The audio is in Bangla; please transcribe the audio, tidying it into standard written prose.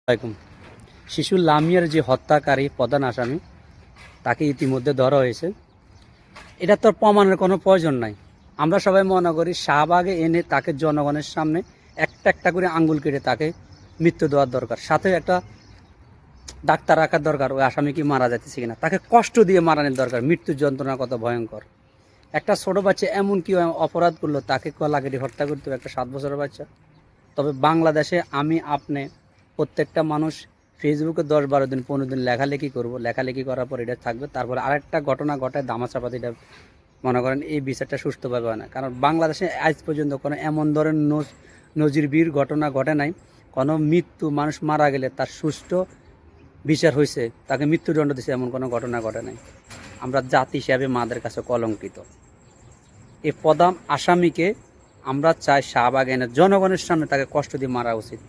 আসসালামু আলাইকুম। শিশু লামিয়ার যে হত্যাকারী প্রধান আসামি তাকে ইতিমধ্যে ধরা হয়েছে। এটা তো প্রমাণের কোনো প্রয়োজন নাই। আমরা সবাই মনে করি শাহবাগে এনে তাকে জনগণের সামনে একটা একটা করে আঙ্গুল কেটে তাকে মৃত্যু দেওয়ার দরকার, সাথে একটা ডাক্তার রাখার দরকার ওই আসামি কি মারা যাচ্ছে কিনা, তাকে কষ্ট দিয়ে মারানোর দরকার। মৃত্যুর যন্ত্রণা কত ভয়ঙ্কর। একটা ছোট বাচ্চা এমন কি অপরাধ করলো তাকে কলা কেটে হত্যা করতে হবে, একটা 7 বছরের বাচ্চা। তবে বাংলাদেশে আমি আপনি প্রত্যেকটা মানুষ ফেসবুকে 10-12 দিন 15 দিন লেখালেখি করব, লেখালেখি করার পর এটা থাকবে, তারপরে আরেকটা ঘটনা ঘটায় দামাচাপাতি এটা মনে করেন এই বিচারটা সুষ্ঠুভাবে হয় না। কারণ বাংলাদেশে আজ পর্যন্ত কোনো এমন ধরনের নজিরবির ঘটনা ঘটে নাই। কোনো মৃত্যু মানুষ মারা গেলে তার সুষ্ঠু বিচার হয়েছে, তাকে মৃত্যুদণ্ড দিয়েছে, এমন কোনো ঘটনা ঘটে নাই। আমরা জাতি হিসাবে মাদের কাছে কলঙ্কিত। এই প্রধান আসামিকে আমরা চাই শাহবাগ এনে জনগণের সামনে তাকে কষ্ট দিয়ে মারা উচিত।